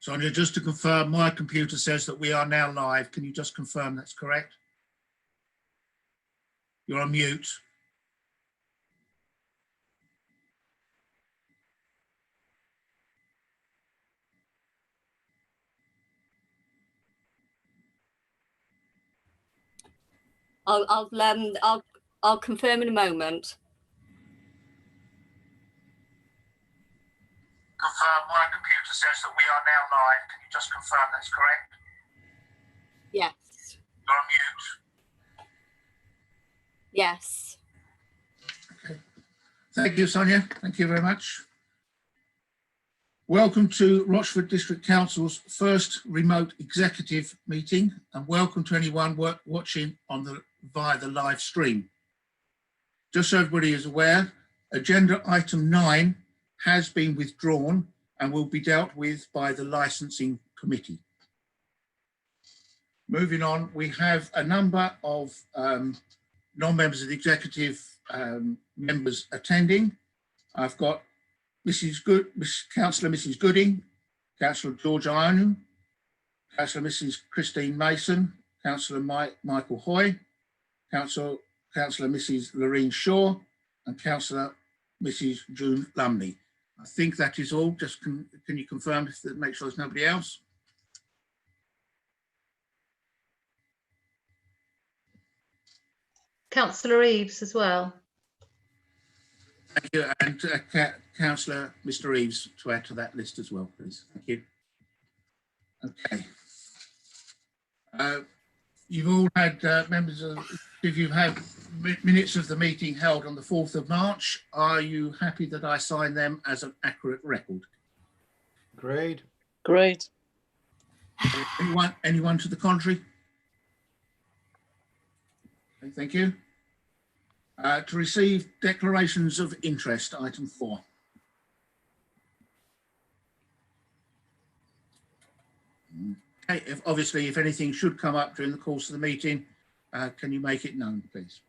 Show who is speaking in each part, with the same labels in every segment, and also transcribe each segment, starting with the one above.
Speaker 1: Sonia, just to confirm, my computer says that we are now live. Can you just confirm that's correct? You're on mute.
Speaker 2: I'll confirm in a moment.
Speaker 1: Confirm, my computer says that we are now live. Can you just confirm that's correct?
Speaker 2: Yes.
Speaker 1: You're on mute.
Speaker 2: Yes.
Speaker 1: Okay. Thank you, Sonia. Thank you very much. Welcome to Rochford District Council's first remote executive meeting, and welcome to anyone watching via the live stream. Just so everybody is aware, agenda item 9 has been withdrawn and will be dealt with by the licensing committee. Moving on, we have a number of non-members of the executive members attending. I've got Councillor Mrs. Gooding, Councillor George Ionu, Councillor Mrs. Christine Mason, Councillor Michael Hoy, Councillor Mrs. Lorraine Shaw, and Councillor Mrs. June Lumley. I think that is all. Just can you confirm that, make sure there's nobody else?
Speaker 3: Councillor Eaves as well.
Speaker 1: Thank you, and Councillor Mr. Eaves to add to that list as well, please. Thank you. Okay. You've all had if you've had minutes of the meeting held on the 4th of March. Are you happy that I sign them as an accurate record?
Speaker 4: Agreed.
Speaker 5: Great.
Speaker 1: Anyone to the contrary? Okay, thank you. To receive declarations of interest, item 4. Okay, obviously, if anything should come up during the course of the meeting, can you make it known, please?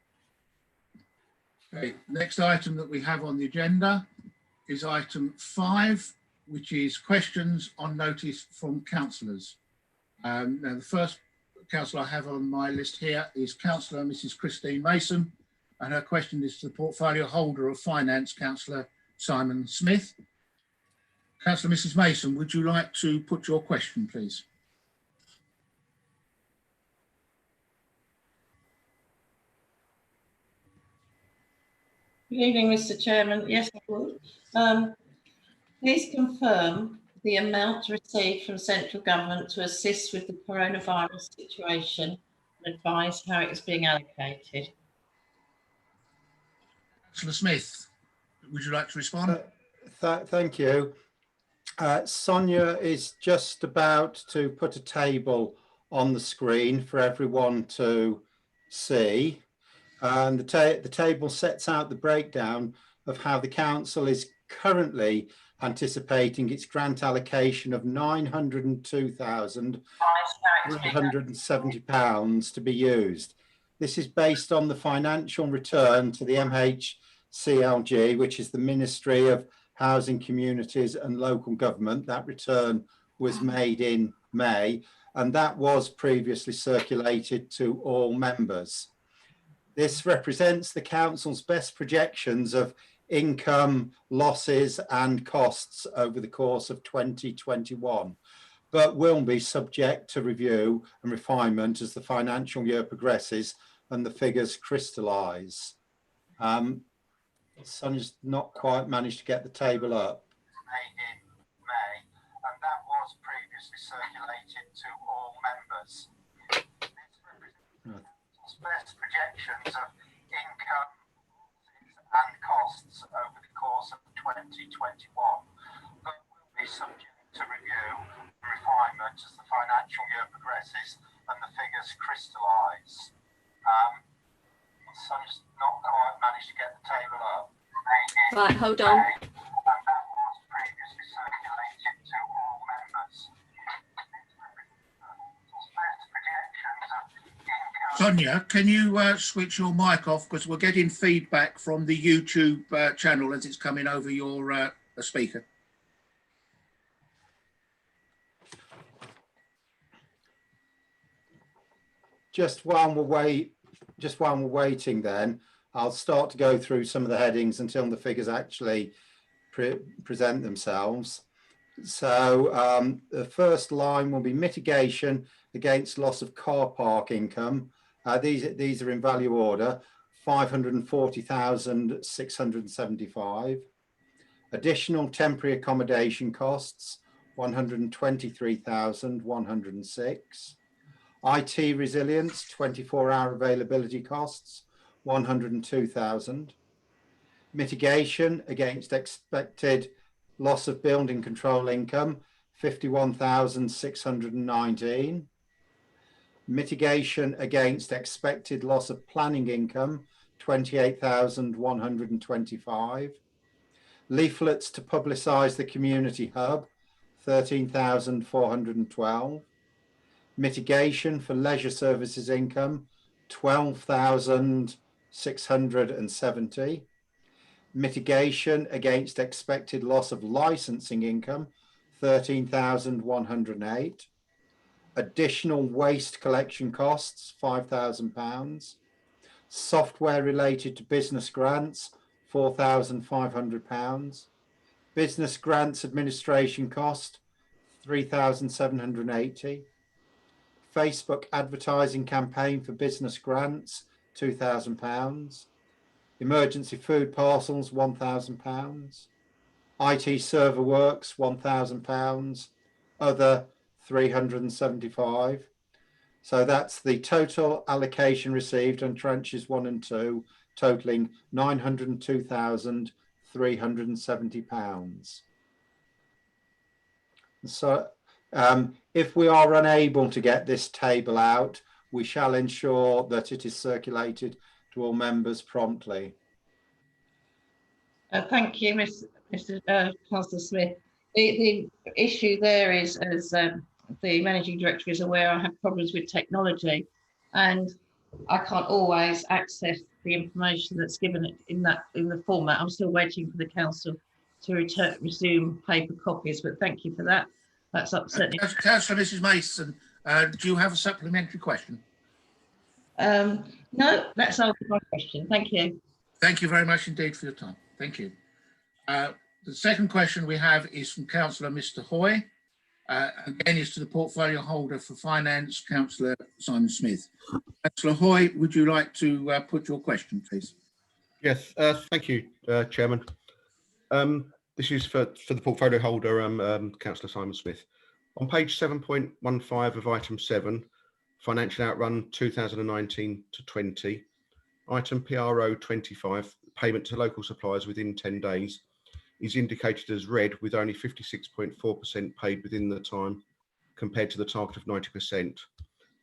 Speaker 1: Okay, next item that we have on the agenda is item 5, which is questions on notice from councillors. Now, the first councillor I have on my list here is Councillor Mrs. Christine Mason, and her question is to the portfolio holder of finance, Councillor Simon Smith. Councillor Mrs. Mason, would you like to put your question, please?
Speaker 6: Good evening, Mr. Chairman. Yes, I would. Please confirm the amount received from central government to assist with the coronavirus situation and advise how it is being allocated.
Speaker 1: Councillor Smith, would you like to respond?
Speaker 4: Thank you. Sonia is just about to put a table on the screen for everyone to see. And the table sets out the breakdown of how the council is currently anticipating its grant allocation of £902,370 to be used. This is based on the financial return to the MHCLG, which is the Ministry of Housing, Communities and Local Government. That return was made in May, and that was previously circulated to all members. This represents the council's best projections of income, losses and costs over the course of 2021, but will be subject to review and refinement as the financial year progresses and the figures crystallise. Sonia's not quite managed to get the table up. Made in May, and that was previously circulated to all members. This represents best projections of income and costs over the course of 2021, but will be subject to review and refinement as the financial year progresses and the figures crystallise. Sonia's not quite managed to get the table up.
Speaker 2: Right, hold on.
Speaker 4: And that was previously circulated to all members.
Speaker 1: Sonia, can you switch your mic off, because we're getting feedback from the YouTube channel as it's coming over your speaker.
Speaker 4: just while we're waiting, then I'll start to go through some of the headings until the figures actually present themselves. So the first line will be mitigation against loss of car park income. These are in value order: 540,675. Additional temporary accommodation costs: 123,106. IT resilience, 24-hour availability costs: 102,000. Mitigation against expected loss of building control income: 51,619. Mitigation against expected loss of planning income: 28,125. Leaflets to publicise the community hub: 13,412. Mitigation for leisure services income: 12,670. Mitigation against expected loss of licensing income: 13,108. Additional waste collection costs: £5,000. Software related to business grants: £4,500. Business grants administration cost: £3,780. Facebook advertising campaign for business grants: £2,000. Emergency food parcels: £1,000. IT server works: £1,000. Other: £375. So that's the total allocation received on tranches 1 and 2, totaling £902,370. So if we are unable to get this table out, we shall ensure that it is circulated to all members promptly.
Speaker 6: Thank you, Mr. Councillor Smith. The issue there is, as the Managing Director is aware, I have problems with technology and I can't always access the information that's given in the format. I'm still waiting for the council to resume paper copies, but thank you for that. That's upsetting.
Speaker 1: Councillor Mrs Mason, do you have a supplementary question?
Speaker 6: No, that's answered my question. Thank you.
Speaker 1: Thank you very much indeed for your time. Thank you. The second question we have is from Councillor Mr Hoy. Again, is to the portfolio holder for finance, Councillor Simon Smith. Councillor Hoy, would you like to put your question, please?
Speaker 5: Yes, thank you, Chairman. This is for the portfolio holder, Councillor Simon Smith. On page 7.15 of item 7, financial outrun 2019 to 20, item PRO 25, payment to local suppliers within 10 days, is indicated as red with only 56.4% paid within the time compared to the target of 90%.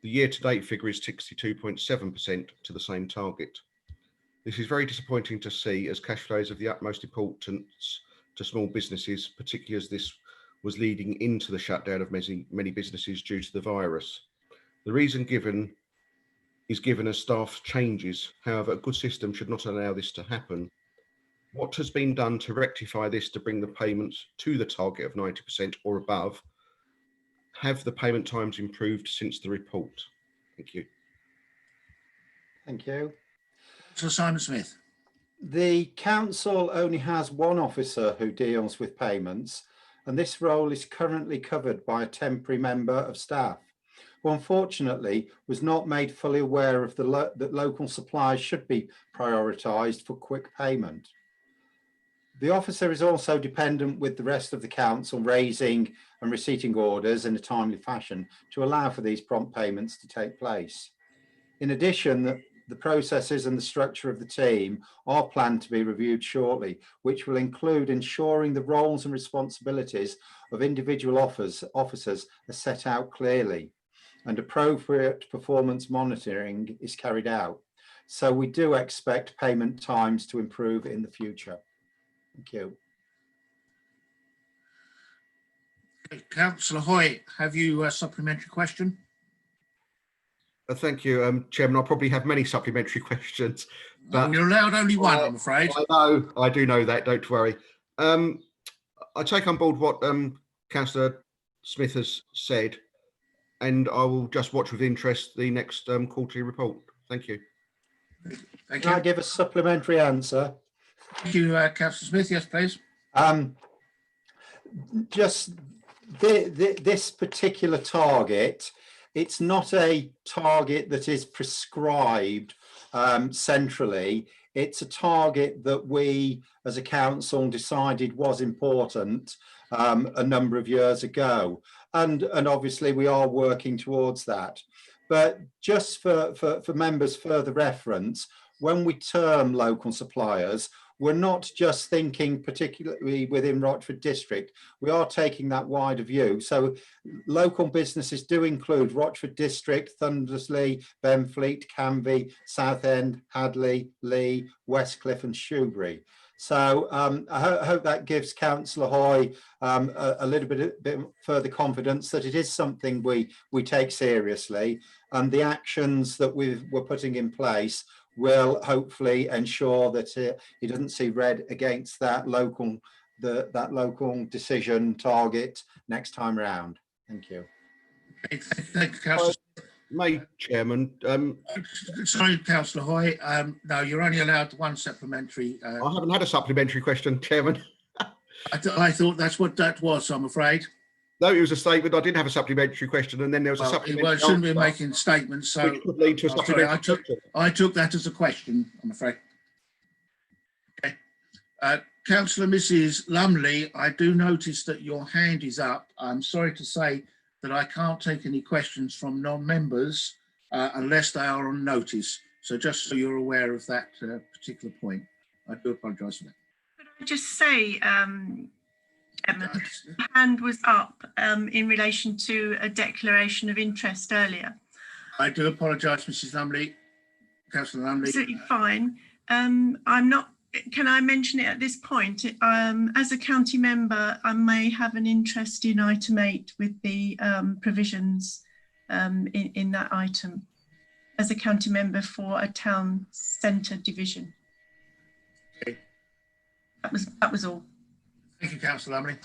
Speaker 5: The year-to-date figure is 62.7% to the same target. This is very disappointing to see, as cash flow is of the utmost importance to small businesses, particularly as this was leading into the shutdown of many businesses due to the virus. The reason given is given as staff changes. However, a good system should not allow this to happen. What has been done to rectify this to bring the payments to the target of 90% or above? Have the payment times improved since the report? Thank you.
Speaker 4: Thank you.
Speaker 1: Councillor Simon Smith.
Speaker 4: The council only has one officer who deals with payments, and this role is currently covered by a temporary member of staff, who unfortunately was not made fully aware of that local suppliers should be prioritised for quick payment. The officer is also dependent with the rest of the council raising and receipting orders in a timely fashion to allow for these prompt payments to take place. In addition, the processes and the structure of the team are planned to be reviewed shortly, which will include ensuring the roles and responsibilities of individual officers are set out clearly and appropriate performance monitoring is carried out. So we do expect payment times to improve in the future. Thank you.
Speaker 1: Councillor Hoy, have you a supplementary question?
Speaker 5: Thank you, Chairman. I'll probably have many supplementary questions, but
Speaker 1: you're allowed only one, I'm afraid.
Speaker 5: I do know that, don't worry. I take on board what Councillor Smith has said. and I will just watch with interest the next quarterly report. Thank you.
Speaker 1: Thank
Speaker 4: Can I
Speaker 1: you.
Speaker 4: give a supplementary answer?
Speaker 1: Thank you, Councillor Smith. Yes, please.
Speaker 4: Just this particular target, it's not a target that is prescribed centrally. It's a target that we as a council decided was important a number of years ago. And obviously we are working towards that. But just for members' further reference, when we term local suppliers, we're not just thinking particularly within Rochford District, we are taking that wider view. So local businesses do include Rochford District, Thundersley, Benfleet, Canvey, Southend, Hadley, Lee, Westcliff and Shoebury. So I hope that gives Councillor Hoy a little bit further confidence that it is something we take seriously, and the actions that we're putting in place will hopefully ensure that he doesn't see red against that local decision target next time round. Thank you.
Speaker 1: Thank you, Councillor.
Speaker 5: Chairman,
Speaker 1: Sorry, Councillor Hoy. No, you're only allowed one supplementary.
Speaker 5: I haven't had a supplementary question, Chairman.
Speaker 1: I thought that's what that was, I'm afraid.
Speaker 5: No, it was a statement. I didn't have a supplementary question, and then there was a supplementary.
Speaker 1: Well, shouldn't be
Speaker 5: answer,
Speaker 1: making statements, so
Speaker 5: which could lead to a
Speaker 1: sorry,
Speaker 5: supplementary question.
Speaker 1: I took that as a question, I'm afraid. Okay. Councillor Mrs. Lumley, I do notice that your hand is up. I'm sorry to say that I can't take any questions from non-members unless they are on notice. So just so you're aware of that particular point, I do apologise for that.
Speaker 7: Could I just say, Emma, the hand was up in relation to a declaration of interest earlier.
Speaker 1: I do apologise, Mrs. Lumley. Councillor Lumley.
Speaker 7: Absolutely fine. I'm not. Can I mention it at this point? As a county member, I may have an interest in item 8 with the provisions in that item as a county member for a town centre division.
Speaker 1: Okay.
Speaker 7: That was all.
Speaker 1: Thank you, Councillor Lumley.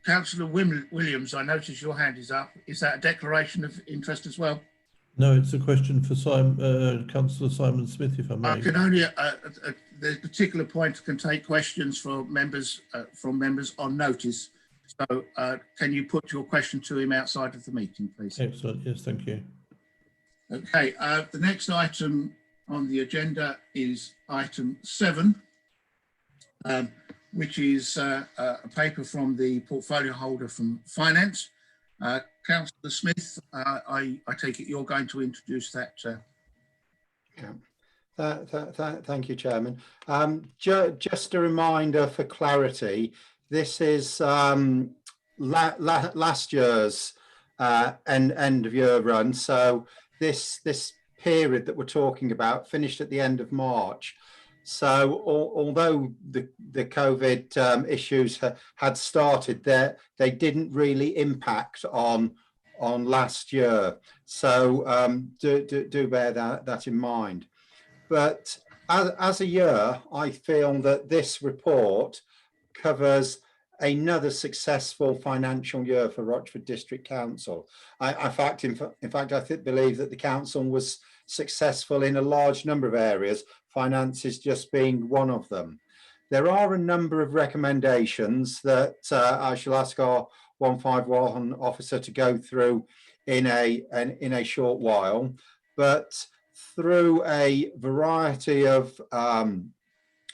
Speaker 1: Councillor Williams, I notice your hand is up. Is that a declaration of interest as well?
Speaker 8: No, it's a question for Councillor Simon Smith, if I may.
Speaker 1: I can only, the particular point can take questions from members on notice. So can you put your question to him outside of the meeting, please?
Speaker 8: Excellent, yes, thank you.
Speaker 1: Okay, the next item on the agenda is item 7, which is a paper from the portfolio holder from Finance. Councillor Smith, I take it you're going to introduce that.
Speaker 4: Thank you, Chairman. Just a reminder for clarity, this is last year's end of year run. So this period that we're talking about finished at the end of March. So although the COVID issues had started there, they didn't really impact on last year. So do bear that in mind. But as a year, I feel that this report covers another successful financial year for Rochford District Council. In fact, I believe that the council was successful in a large number of areas, finances just being one of them. There are a number of recommendations that I shall ask our 151 officer to go through in a short while, but through a variety of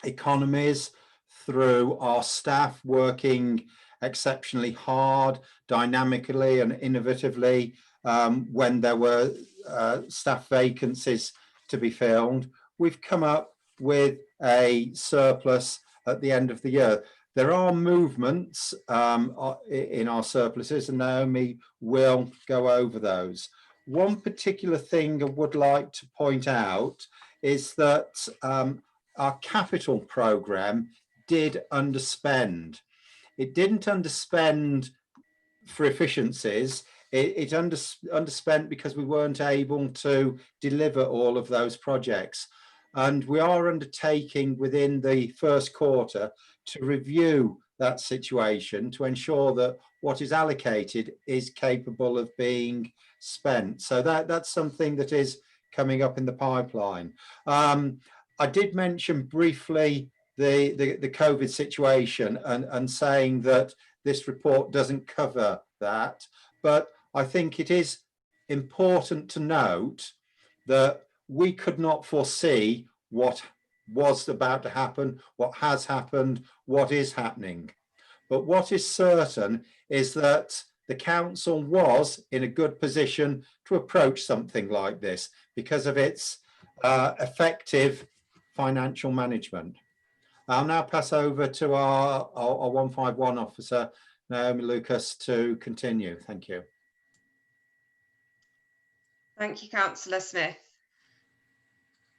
Speaker 4: economies, through our staff working exceptionally hard, dynamically and innovatively when there were staff vacancies to be filled, we've come up with a surplus at the end of the year. There are movements in our surpluses, and Naomi will go over those. One particular thing I would like to point out is that our capital programme did underspend. It didn't underspend for efficiencies. It underspent because we weren't able to deliver all of those projects. And we are undertaking within the first quarter to review that situation to ensure that what is allocated is capable of being spent. So that's something that is coming up in the pipeline. I did mention briefly the COVID situation and saying that this report doesn't cover that, but I think it is important to note that we could not foresee what was about to happen, what has happened, what is happening. But what is certain is that the council was in a good position to approach something like this because of its effective financial management. I'll now pass over to our 151 officer, Naomi Lucas, to continue. Thank you.
Speaker 9: Thank you, Councillor Smith.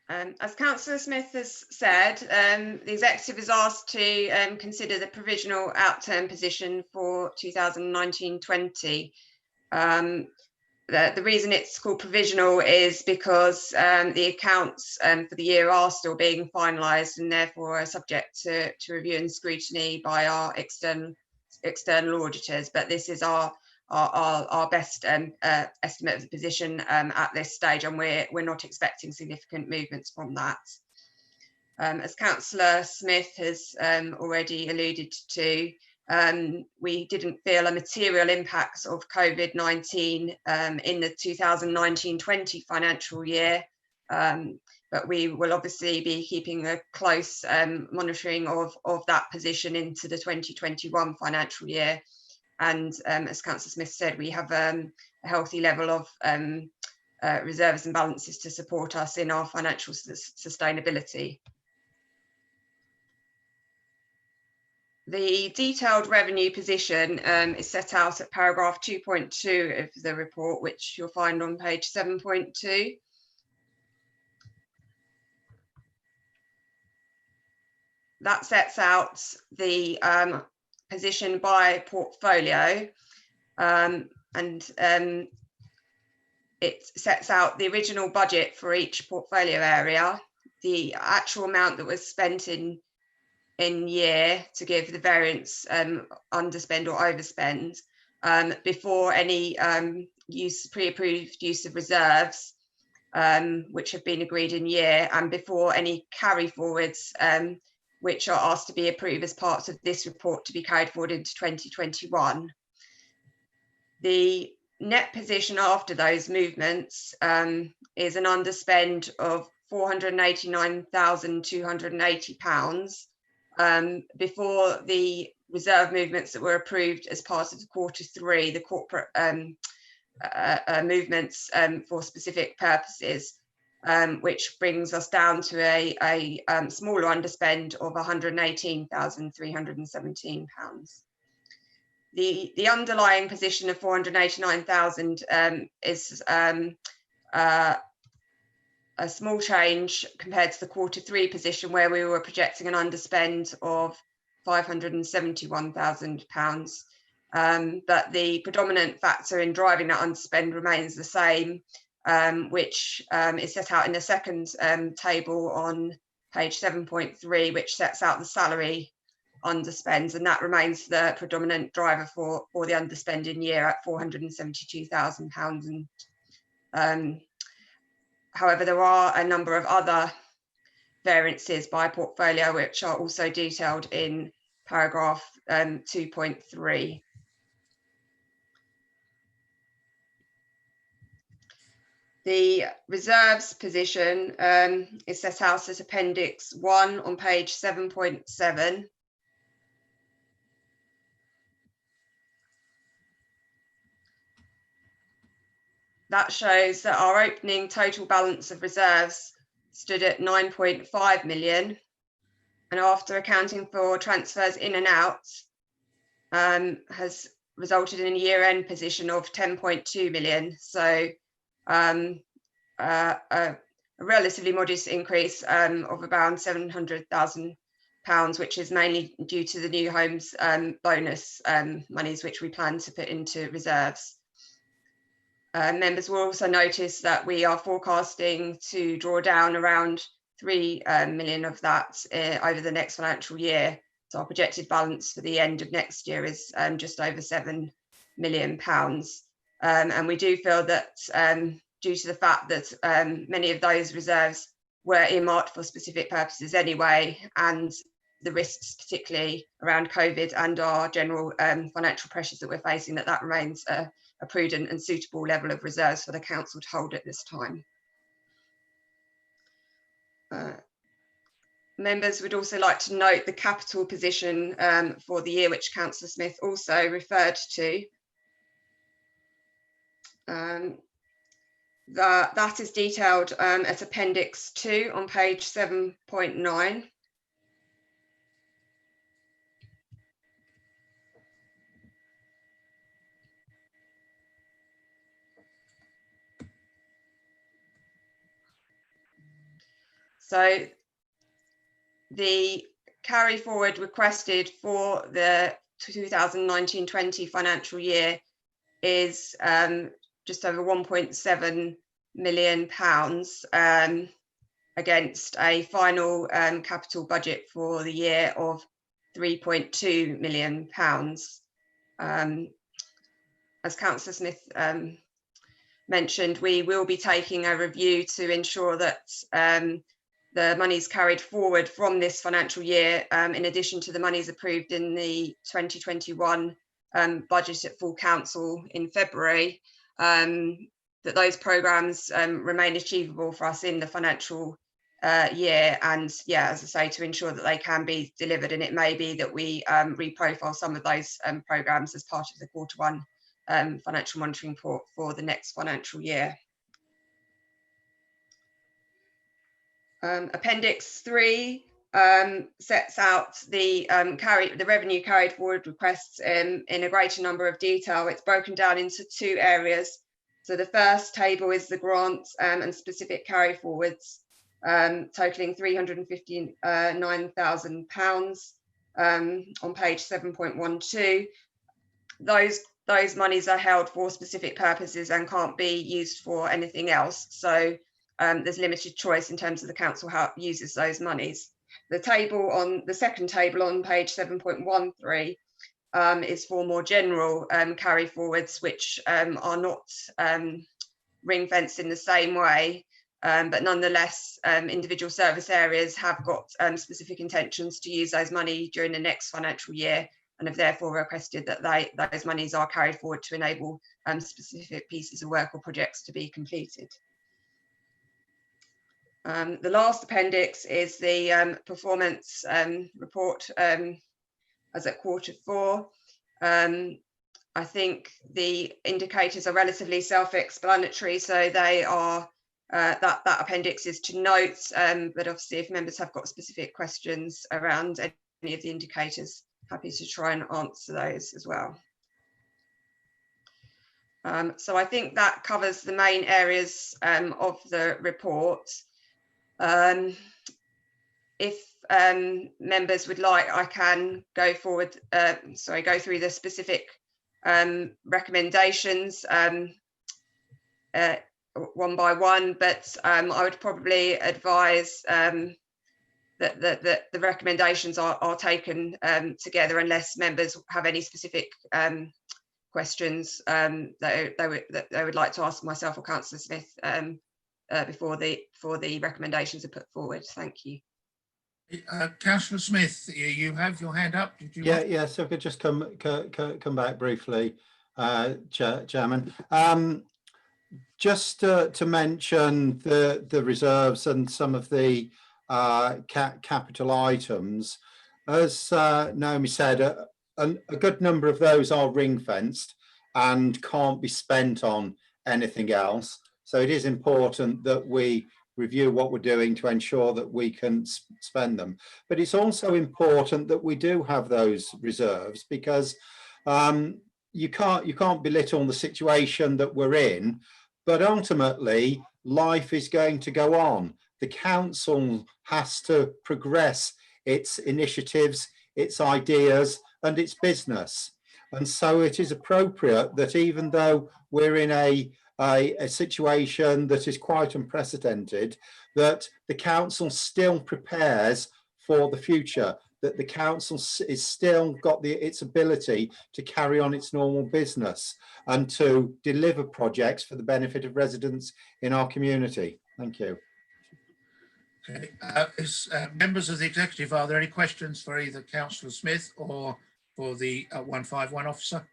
Speaker 9: As Councillor Smith has said, the Executive is asked to consider the provisional outturn position for 2019-20. The reason it's called provisional is because the accounts for the year are still being finalised and therefore are subject to review and scrutiny by our external auditors. But this is our best estimate of the position at this stage, and we're not expecting significant movements from that. As Councillor Smith has already alluded to, we didn't feel a material impact of COVID-19 in the 2019-20 financial year, but we will obviously be keeping a close monitoring of that position into the 2021 financial year. And as Councillor Smith said, we have a healthy level of reserves and balances to support us in our financial sustainability. The detailed revenue position is set out at paragraph 2.2 of the report, which you'll find on page 7.2. That sets out the position by portfolio, and it sets out the original budget for each portfolio area, the actual amount that was spent in year to give the variance underspend or overspend, before any pre-approved use of reserves, which have been agreed in year, and before any carry forwards which are asked to be approved as part of this report to be carried forward into 2021. The net position after those movements is an underspend of £489,280 before the reserve movements that were approved as part of the Q3, the corporate movements for specific purposes. Which brings us down to a smaller underspend of £118,317. The underlying position of 489,000 is a small change compared to the Q3 position, where we were projecting an underspend of £571,000. But the predominant factor in driving that underspend remains the same, which is set out in the second table on page 7.3, which sets out the salary underspends, and that remains the predominant driver for the underspend in year at £472,000. However, there are a number of other variances by portfolio which are also detailed in paragraph 2.3. The reserves position is set out as Appendix 1 on page 7.7. That shows that our opening total balance of reserves stood at 9.5 million, and after accounting for transfers in and out, has resulted in a year-end position of 10.2 million. So a relatively modest increase of around £700,000, which is mainly due to the new homes bonus monies which we plan to put into reserves. Members will also notice that we are forecasting to draw down around 3 million of that over the next financial year So our projected balance for the end of next year is just over £7 million. And we do feel that due to the fact that many of those reserves were earmarked for specific purposes anyway, and the risks particularly around COVID and our general financial pressures that we're facing, that remains a prudent and suitable level of reserves for the council to hold at this time. Members would also like to note the capital position for the year, which Councillor Smith also referred to. That is detailed at Appendix 2 on page 7.9. So the carry forward requested for the 2019-20 financial year is just over £1.7 million against a final capital budget for the year of £3.2 million. As Councillor Smith mentioned, we will be taking a review to ensure that the monies carried forward from this financial year, in addition to the monies approved in the 2021 budget at full council in February, that those programmes remain achievable for us in the financial year, and yeah, as I say, to ensure that they can be delivered. And it may be that we reprofile some of those programmes as part of the Q1 financial monitoring report for the next financial year. Appendix 3 sets out the revenue carried forward requests in a greater number of detail. It's broken down into two areas. So the first table is the grants and specific carry forwards, totaling £359,000 on page 7.12. Those monies are held for specific purposes and can't be used for anything else. So there's limited choice in terms of the council how it uses those monies. The second table on page 7.13 is for more general carry forwards, which are not ring fenced in the same way, but nonetheless individual service areas have got specific intentions to use those money during the next financial year, and have therefore requested that those monies are carried forward to enable specific pieces of work or projects to be completed. The last appendix is the performance report as at Q4. I think the indicators are relatively self-explanatory, so they are that appendix is to notes, but obviously if members have got specific questions around any of the indicators, happy to try and answer those as well. So I think that covers the main areas of the report. If members would like, I can go through the specific recommendations one by one, but I would probably advise that the recommendations are taken together, unless members have any specific questions that they would like to ask myself or Councillor Smith before the recommendations are put forward. Thank you.
Speaker 1: Councillor Smith, you have your hand up. Did you?
Speaker 4: Yeah. So I could just come back briefly, Chairman. Just to mention the reserves and some of the capital items, as Naomi said, a good number of those are ring fenced and can't be spent on anything else. So it is important that we review what we're doing to ensure that we can spend them. But it's also important that we do have those reserves, because you can't belittle the situation that we're in, but ultimately life is going to go on. The council has to progress its initiatives, its ideas and its business. And so it is appropriate that even though we're in a situation that is quite unprecedented, that the council still prepares for the future, that the council is still got its ability to carry on its normal business and to deliver projects for the benefit of residents in our community. Thank you.
Speaker 1: Okay. Members of the executive, are there any questions for either Councillor Smith or for the 151 officer?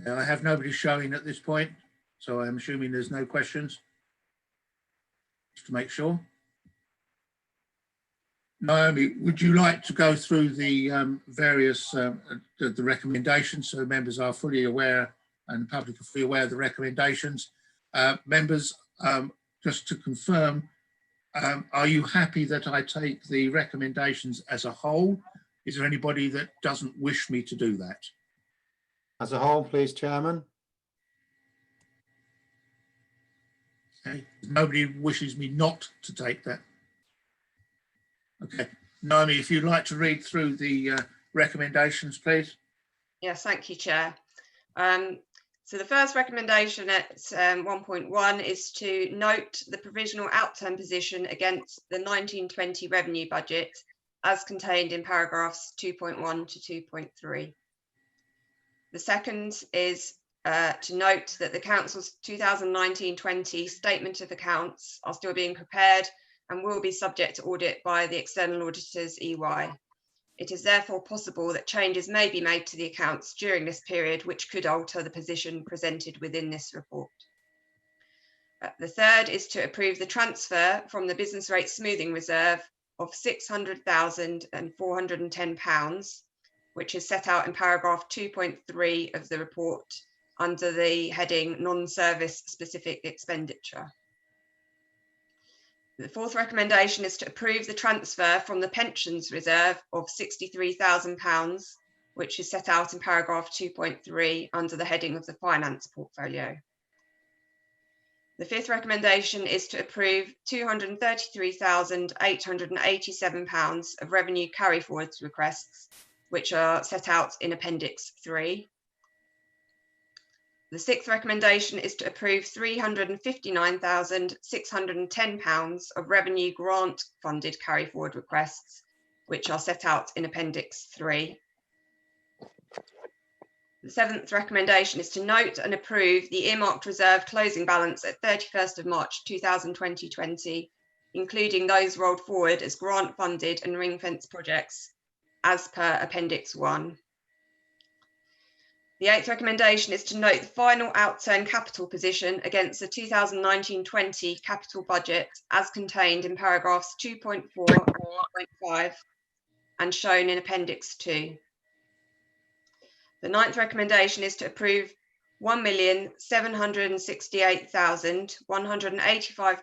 Speaker 1: I have nobody showing at this point, so I'm assuming there's no questions. Just to make sure. Naomi, would you like to go through the various the recommendations so members are fully aware and the public are fully aware of the recommendations? Members, just to confirm, are you happy that I take the recommendations as a whole? Is there anybody that doesn't wish me to do that?
Speaker 4: As a whole, please, Chairman.
Speaker 1: Okay. Nobody wishes me not to take that. Okay. Naomi, if you'd like to read through the recommendations, please.
Speaker 9: Yes, thank you, Chair. So the first recommendation at 1.1 is to note the provisional outturn position against the 1920 revenue budget as contained in paragraphs 2.1 to 2.3. The second is to note that the Council's 2019-20 Statement of Accounts are still being prepared and will be subject to audit by the external auditors EY. It is therefore possible that changes may be made to the accounts during this period, which could alter the position presented within this report. The third is to approve the transfer from the business rate smoothing reserve of £600,410, which is set out in paragraph 2.3 of the report under the heading non-service specific expenditure. The fourth recommendation is to approve the transfer from the pensions reserve of £63,000, which is set out in paragraph 2.3 under the heading of the finance portfolio. The fifth recommendation is to approve £233,887 of revenue carry forwards requests, which are set out in Appendix 3. The sixth recommendation is to approve £359,610 of revenue grant funded carry forward requests, which are set out in Appendix 3. The seventh recommendation is to note and approve the earmarked reserve closing balance at 31st of March 2020, including those rolled forward as grant funded and ring fence projects as per Appendix 1. The eighth recommendation is to note the final outturn capital position against the 2019-20 capital budget as contained in paragraphs 2.4 and 2.5 and shown in Appendix 2. The ninth recommendation is to approve £1,768,185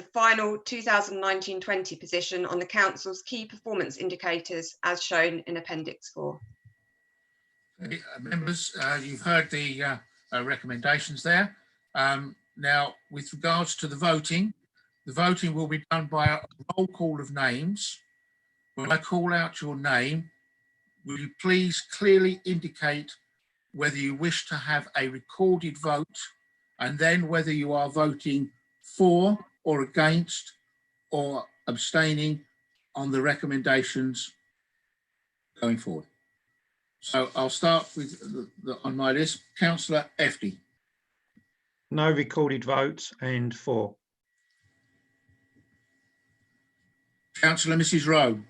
Speaker 9: the final 2019-20 position on the Council's key performance indicators as shown in Appendix 4.
Speaker 1: Okay, members, you've heard the recommendations there. Now, with regards to the voting will be done by a roll call of names. When I call out your name, will you please clearly indicate whether you wish to have a recorded vote and then whether you are voting for or against or abstaining on the recommendations going forward. So I'll start with on my list, Councillor Efty.
Speaker 10: No recorded votes and for.
Speaker 1: Councillor Mrs. Rowe.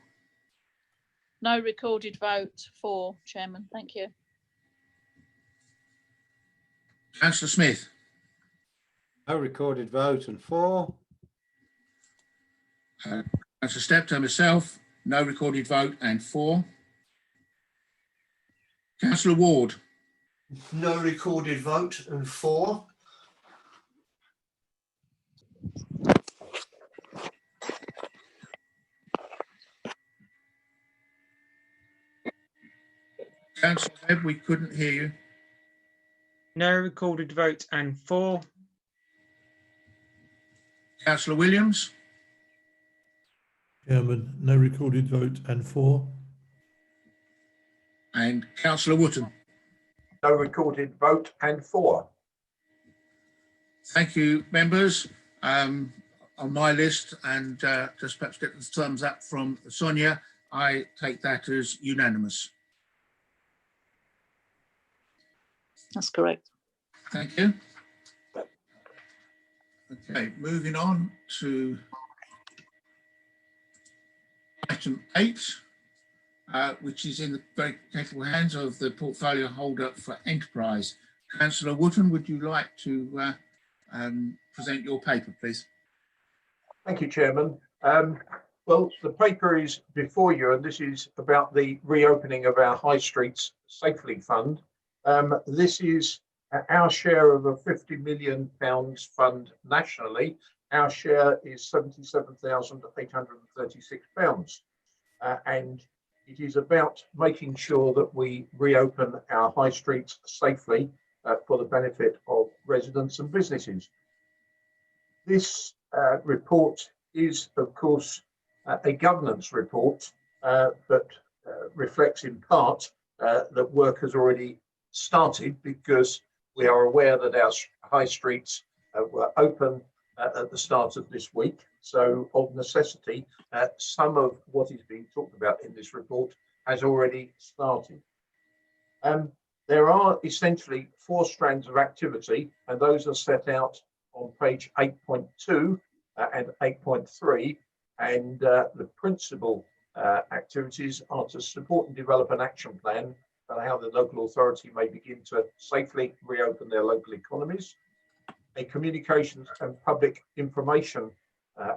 Speaker 11: No recorded vote for, Chairman. Thank you.
Speaker 1: Councillor Smith.
Speaker 4: No recorded vote and for.
Speaker 1: Councillor Steptoe, myself, no recorded vote and for. Councillor Ward.
Speaker 12: No recorded vote and for.
Speaker 1: Councillor Webb, we couldn't hear you.
Speaker 10: No recorded vote and 4.
Speaker 1: Councillor Williams,
Speaker 8: Chairman, no recorded vote and 4.
Speaker 1: and Councillor Wotton.
Speaker 13: No recorded vote and 4.
Speaker 1: Thank you, members. On my list, and just perhaps get the thumbs up from Sonia, I take that as unanimous.
Speaker 11: That's correct.
Speaker 1: Thank you. Okay, moving on to item 8, which is in the very capable hands of the portfolio holder for enterprise. Councillor Wotton, would you like to present your paper, please?
Speaker 13: Thank you, Chairman. Well, the paper is before you, and this is about the reopening of our High Streets Safely Fund. This is our share of a £50 million fund nationally. Our share is £77,836. And it is about making sure that we reopen our high streets safely for the benefit of residents and businesses. This report is, of course, a governance report that reflects in part that work has already started, because we are aware that our high streets were open at the start of this week. So of necessity, some of what is being talked about in this report has already started. There are essentially 4 strands of activity, and those are set out on page 8.2 and 8.3. And the principal activities are to support and develop an action plan on how the local authority may begin to safely reopen their local economies, a communications and public information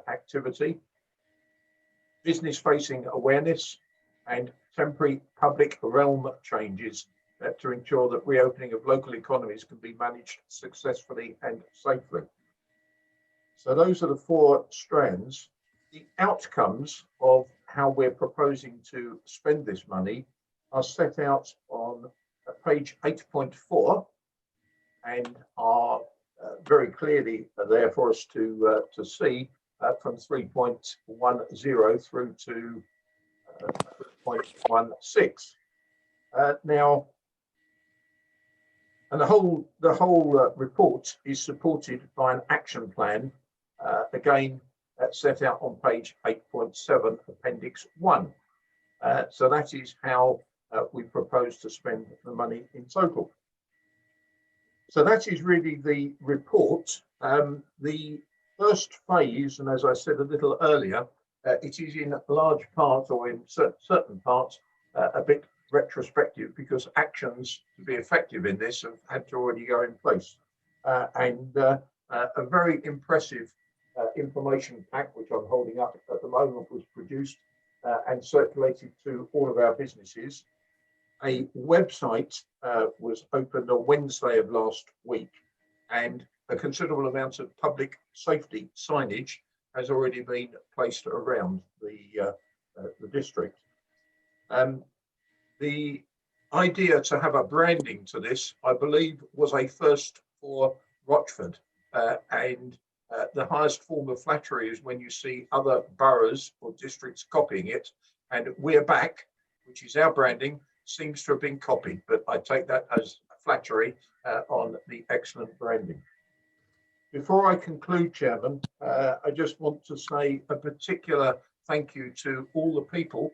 Speaker 13: activity, business-facing awareness, and temporary public realm changes to ensure that reopening of local economies can be managed successfully and safely. So those are the 4 strands. The outcomes of how we're proposing to spend this money are set out on page 8.4 and are very clearly there for us to see from 3.10 through to 3.16. Now, and the whole report is supported by an action plan, again set out on page 8.7, Appendix 1. So that is how we propose to spend the money in total. So that is really the report. The first phase, and as I said a little earlier, it is in large part, or in certain parts, a bit retrospective, because actions to be effective in this have had to already go in place. And a very impressive information pack, which I'm holding up at the moment, was produced and circulated to all of our businesses. A website was opened on Wednesday of last week, and a considerable amount of public safety signage has already been placed around the district. The idea to have a branding to this, I believe, was a first for Rochford, and the highest form of flattery is when you see other boroughs or districts copying it, and We're Back, which is our branding, seems to have been copied, but I take that as flattery on the excellent branding. Before I conclude, Chairman, I just want to say a particular thank you to all the people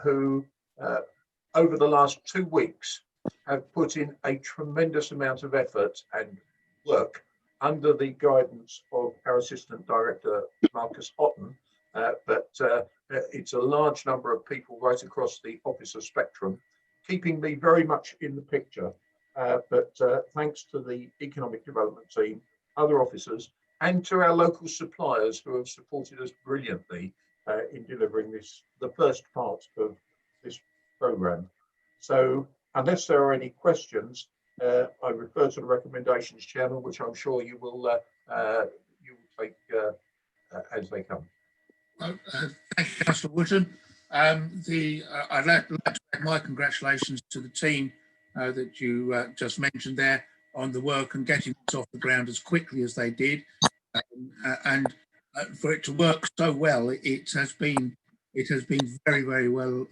Speaker 13: who over the last 2 weeks have put in a tremendous amount of effort and work under the guidance of our Assistant Director, Marcus Otten, but it's a large number of people right across the officer spectrum, keeping me very much in the picture. But thanks to the economic development team, other officers, and to our local suppliers who have supported us brilliantly in delivering this, the first part of this programme. So unless there are any questions, I refer to the recommendations, Chairman, which I'm sure you will take as they come.
Speaker 1: Thank you, Councillor Wotton. I'd like to add my congratulations to the team that you just mentioned there. on the work and getting this off the ground as quickly as they did, and for it to work so well, it has been very, very well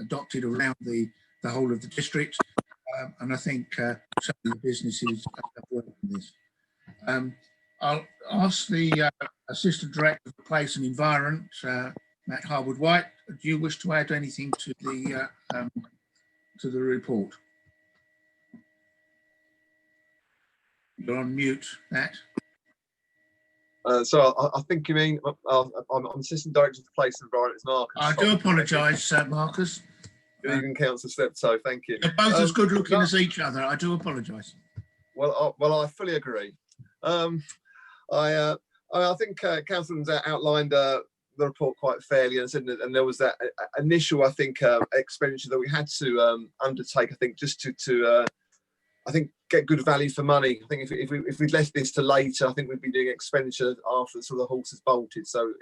Speaker 1: adopted around the whole of the district, and I think certainly the businesses have worked on this. I'll ask the Assistant Director for Place and Environment, Matt Harwood-White. Do you wish to add anything to the report? You're on mute, Matt.
Speaker 14: So I think you mean I'm Assistant Director for Place and Environment. It's Marcus.
Speaker 1: I do apologise, Marcus.
Speaker 14: Good evening, Councillor Steptoe. Thank you.
Speaker 1: You're both as good looking as each other. I do apologise.
Speaker 14: Well, I fully agree. I think Councillor's outlined the report quite fairly, and there was that initial, I think, expenditure that we had to undertake. I think just to I think get good value for money. I think if we'd left this to later, I think we'd be doing expenditure after the sort of the horses bolted. So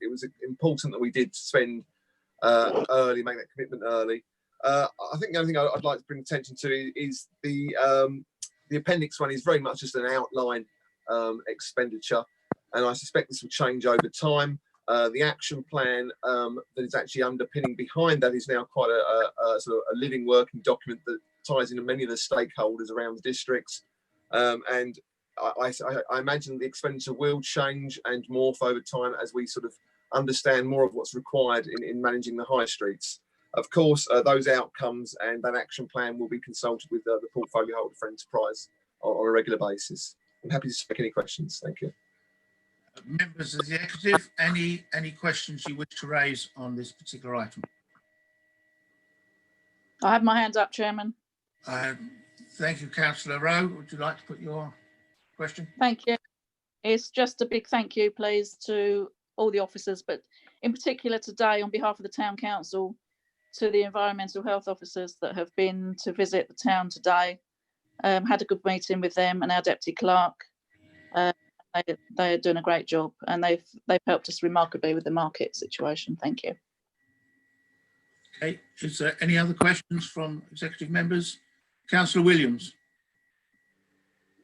Speaker 14: it was important that we did spend early, make that commitment early. I think the other thing I'd like to bring attention to is the appendix one is very much just an outline expenditure, and I suspect this will change over time. The action plan that is actually underpinning behind that is now quite a sort of a living working document that ties into many of the stakeholders around the districts, and I imagine the expenditure will change and morph over time as we sort of understand more of what's required in managing the high streets. Of course, those outcomes and that action plan will be consulted with the portfolio holder for enterprise on a regular basis. I'm happy to take any questions. Thank you.
Speaker 1: Members of the executive, any questions you wish to raise on this particular item?
Speaker 11: I have my hand up, Chairman.
Speaker 1: Thank you, Councillor Rowe. Would you like to put your question?
Speaker 11: Thank you. It's just a big thank you, please, to all the officers, but in particular today, on behalf of the Town Council, to the environmental health officers that have been to visit the town today. Had a good meeting with them and our deputy clerk. They are doing a great job, and they've helped us remarkably with the market situation. Thank you.
Speaker 1: Okay, is there any other questions from executive members? Councillor Williams.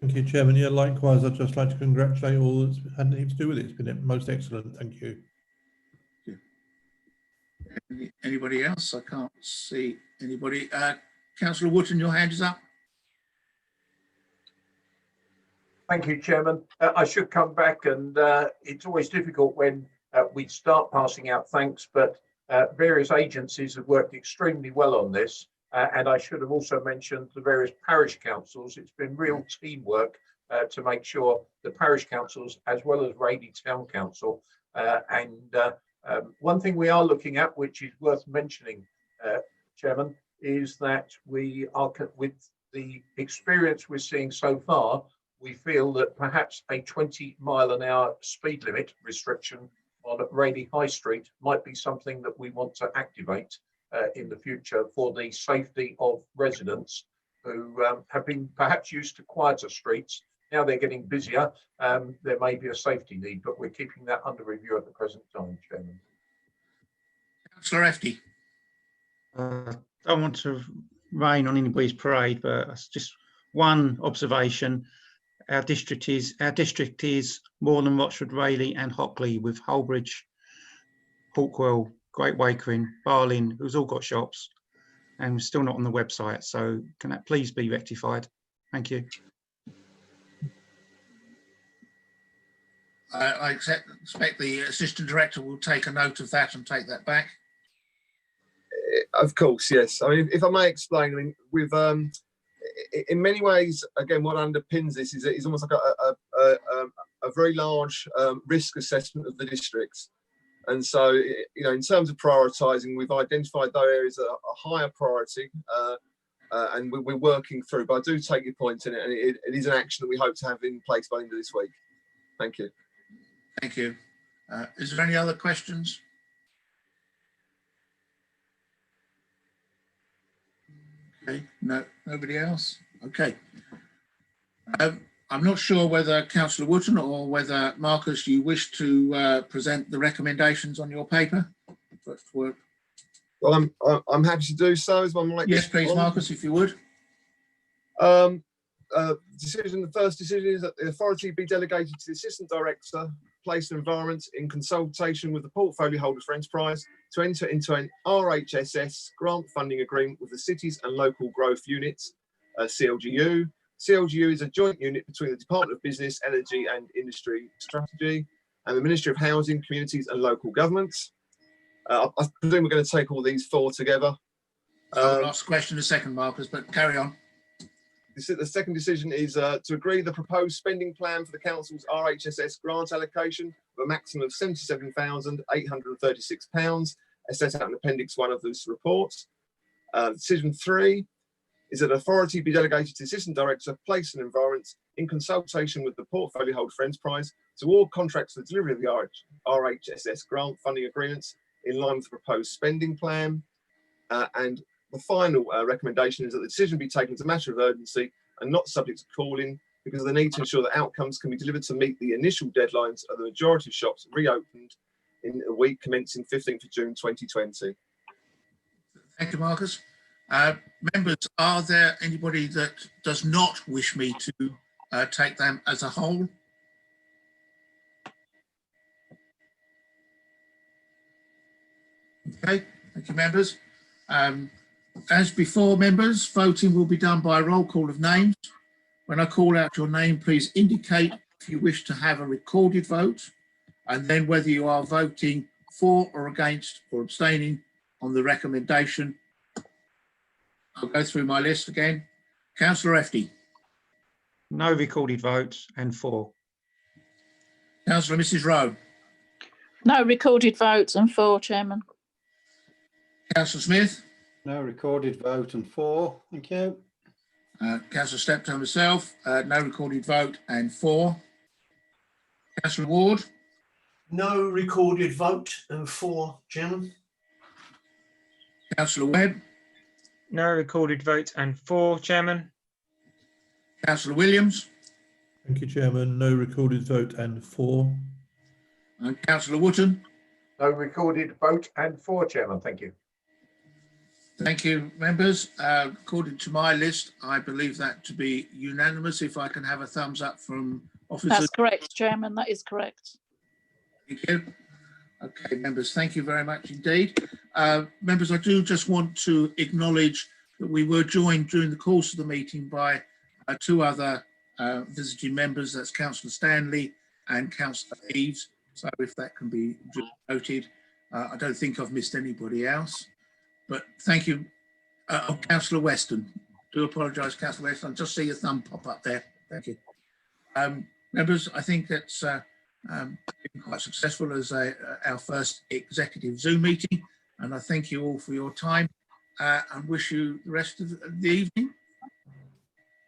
Speaker 8: Thank you, Chairman. Yeah, likewise, I'd just like to congratulate all that's had anything to do with it. It's been most excellent. Thank you.
Speaker 1: Anybody else? I can't see anybody. Councillor Wootton, your hand is up.
Speaker 13: Thank you, Chairman. I should come back, and it's always difficult when we start passing out thanks, but various agencies have worked extremely well on this. And I should have also mentioned the various parish councils. It's been real teamwork to make sure the parish councils, as well as Raleigh Town Council. One thing we are looking at, which is worth mentioning, Chairman, is that we are, with the experience we're seeing so far, we feel that perhaps a 20-mile-an-hour speed limit restriction on Raleigh High Street might be something that we want to activate in the future for the safety of residents who have been perhaps used to quieter streets. Now they're getting busier. There may be a safety need, but we're keeping that under review at the present time, Chairman.
Speaker 1: Councillor Efty.
Speaker 15: I don't want to rain on anybody's parade, but it's just one observation. Our district is more than Rochford, Raleigh and Hockley, with Holbridge, Hawkwell, Great Wakering, Barling, who's all got shops, and we're still not on the website. So can that please be rectified? Thank you.
Speaker 1: I expect the Assistant Director will take a note of that and take that back.
Speaker 14: Of course, yes. I mean, if I may explain, I mean, with in many ways, again, what underpins this is almost like a very large risk assessment of the districts. And so, you know, in terms of prioritising, we've identified those areas that are higher priority, and we're working through. But I do take your point in it, and it is an action that we hope to have in place by the end of this week. Thank you.
Speaker 1: Thank you. Is there any other questions? Okay, no, nobody else. Okay. I'm not sure whether Councillor Wootton or whether Marcus, you wish to present the recommendations on your paper. First word.
Speaker 14: Well, I'm happy to do so. As one like
Speaker 1: yes, please, Marcus, if you would.
Speaker 14: decision, the first decision is that the authority be delegated to the Assistant Director, Place and Environment in consultation with the portfolio holder for enterprise to enter into an RHSS grant funding agreement with the Cities and Local Growth Units, CLGU. CLGU is a joint unit between the Department of Business, Energy and Industry Strategy and the Ministry of Housing, Communities and Local Governments. I presume we're going to take all these four together.
Speaker 1: I'll ask a question in a second, Marcus, but carry on.
Speaker 14: The second decision is to agree the proposed spending plan for the council's RHSS grant allocation of a maximum of £77,836, as set out in Appendix 1 of this report. Decision 3 is that authority be delegated to the Assistant Director, Place and Environment in consultation with the portfolio holder for enterprise to award contracts for the delivery of the RHSS grant funding agreements in line with the proposed spending plan. And the final recommendation is that the decision be taken as a matter of urgency and not subject to calling, because of the need to ensure that outcomes can be delivered to meet the initial deadlines of the majority of shops reopened in a week commencing 15th of June 2020.
Speaker 1: Thank you, Marcus. Members, are there anybody that does not wish me to take them as a whole? Okay, thank you, members. As before, members, voting will be done by a roll call of names. When I call out your name, please indicate if you wish to have a recorded vote, and then whether you are voting for or against or abstaining on the recommendation. I'll go through my list again. Councillor Efty.
Speaker 15: No recorded votes and 4.
Speaker 1: Councillor Mrs. Rowe.
Speaker 11: No recorded votes and 4, Chairman.
Speaker 1: Councillor Smith.
Speaker 4: No recorded vote and 4. Thank you.
Speaker 1: Councillor Steptoe myself. No recorded vote and 4. Councillor Ward.
Speaker 12: No recorded vote and 4, Chairman.
Speaker 1: Councillor Webb.
Speaker 10: No recorded vote and 4, Chairman.
Speaker 1: Councillor Williams.
Speaker 8: Thank you, Chairman. No recorded vote and 4.
Speaker 1: And Councillor Wootton.
Speaker 13: No recorded vote and 4, Chairman. Thank you.
Speaker 1: Thank you, members. According to my list, I believe that to be unanimous. If I can have a thumbs up from officers.
Speaker 11: That's correct, Chairman. That is correct.
Speaker 1: Thank you. Okay, members, thank you very much indeed. Members, I do just want to acknowledge that we were joined during the course of the meeting by 2 other visiting members. That's Councillor Stanley and Councillor Eaves. So if that can be noted, I don't think I've missed anybody else. But thank you. Councillor Weston. Do apologise, Councillor Weston. I just see your thumb pop up there. Thank you. Members, I think that's been quite successful as our first executive Zoom meeting. And I thank you all for your time and wish you the rest of the evening.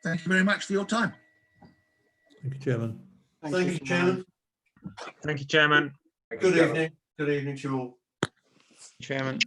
Speaker 1: Thank you very much for your time.
Speaker 8: Thank you, Chairman.
Speaker 12: Thank you, Chairman.
Speaker 10: Thank you, Chairman.
Speaker 12: Good evening. Good evening to you all.
Speaker 15: Chairman.